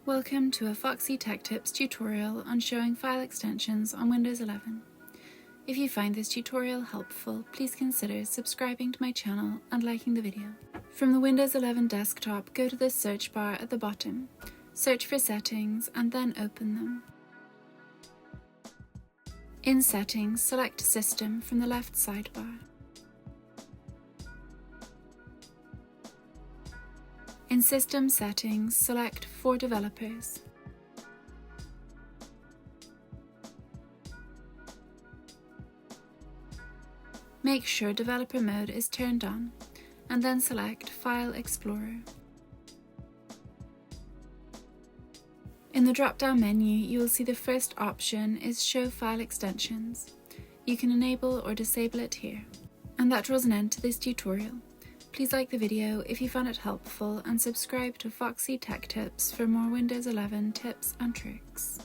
Welcome to a Foxy Tech Tips tutorial on showing file extensions on Windows 11. If you find this tutorial helpful, please consider subscribing to my channel and liking the video. From the Windows 11 desktop, go to the search bar at the bottom, search for Settings and then open them. In Settings, select System from the left sidebar. In System Settings, select For Developers. Make sure Developer Mode is turned on, and then select File Explorer. In the drop-down menu, you will see the first option is Show File Extensions. You can enable or disable it here. And that draws an end to this tutorial. Please like the video if you found it helpful and subscribe to Foxy Tech Tips for more Windows 11 tips and tricks.